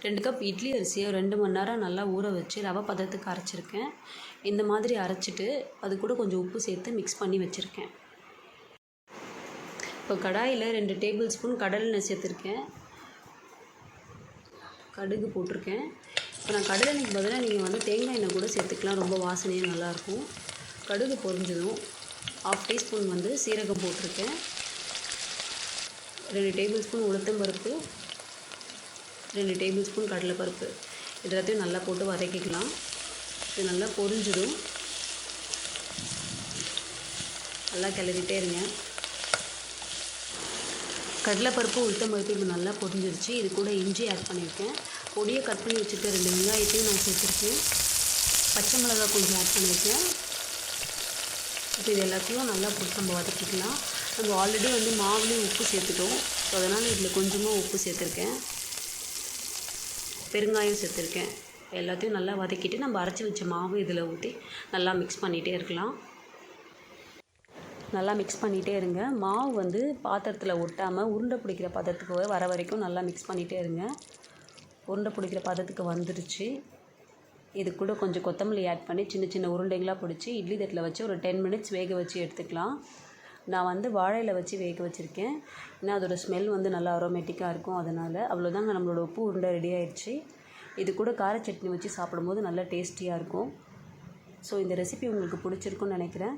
2 cup idli அரிசியை 2 மணி நேரம் நல்லா ஊற வச்சு ரவை பதத்துக்கு அரைச்சிருக்கேன். இந்த மாதிரி அரைச்சிட்டு அது கூட கொஞ்சம் உப்பு சேர்த்து மிக்ஸ் பண்ணி வச்சுருக்கேன். இப்போ கடாயில் 2 டேபிள் ஸ்பூன் கடலெண்ணெய் சேர்த்துருக்கேன். கடுகு போட்டிருக்கேன். இப்போ நான் கடலெண்ணெய்க்கு பதிலாக நீங்கள் வந்து தேங்காய் எண்ணெய் கூட சேர்த்துக்கலாம். ரொம்ப வாசனையாக நல்லாயிருக்கும். கடுகு பொரிஞ்சதும் 1/2 டீஸ்பூன் வந்து சீரகம் போட்டிருக்கேன். 2 டேபிள் ஸ்பூன் உளுத்தம்பருப்பு, 2 டேபிள் ஸ்பூன் கடலைப்பருப்பு எல்லாத்தையும் நல்லா போட்டு வதக்கிக்கலாம். இது நல்லா பொரிஞ்சதும் நல்லா கிளறிட்டே இருங்க. கடலைப்பருப்பு உளுத்தம்பருப்பு இப்போ நல்லா பொரிஞ்சிருச்சு. இது கூட இஞ்சி ஆட் பண்ணியிருக்கேன். பொடியை கட் பண்ணி வச்சுட்டு 2 வெங்காயத்தையும் நான் சேர்த்துருக்கேன். பச்சை மிளகாய் கொஞ்சம் ஆட் பண்ணியிருக்கேன். இப்போ இது எல்லாத்தையும் நல்லா போட்டு நம்ம வதக்கிக்கலாம். நம்ம ஆல்ரெடி வந்து மாவுலேயும் உப்பு சேர்த்துட்டோம். ஸோ அதனால் இதில் கொஞ்சமாக உப்பு சேர்த்துருக்கேன். பெருங்காயம் சேர்த்துருக்கேன். எல்லாத்தையும் நல்லா வதக்கிட்டு நம்ம அரைச்சி வச்ச மாவு இதில் ஊற்றி நல்லா மிக்ஸ் பண்ணிகிட்டே இருக்கலாம். நல்லா மிக்ஸ் பண்ணிகிட்டே இருங்க. மாவு வந்து பாத்திரத்தில் ஒட்டாமல் உருண்டை பிடிக்கிற பதத்துக்கு வர வரைக்கும் நல்லா மிக்ஸ் பண்ணிகிட்டே இருங்க. உருண்டை பிடிக்கிற பதத்துக்கு வந்துடுச்சு. இது கூட கொஞ்சம் கொத்தமல்லி ஆட் பண்ணி சின்ன சின்ன உருண்டைகளாக பிடிச்சி இட்லி தட்டில் வச்சு ஒரு 10 மினிட்ஸ் வேக வச்சு எடுத்துக்கலாம். நான் வந்து வாழையில் வச்சு வேக வச்சுருக்கேன். ஏன்னா அதோடய ஸ்மெல் வந்து நல்லா அரோமேட்டிக்காக இருக்கும். அதனால் அவ்வளோதாங்க, நம்மளோட உப்பு உருண்டை ரெடி ஆயிடுச்சு. இது கூட கார சட்னி வச்சு சாப்பிடும்போது நல்லா டேஸ்டியாக இருக்கும். ஸோ இந்த ரெசிபி உங்களுக்கு பிடிச்சிருக்குன்னு நினைக்கிறேன்.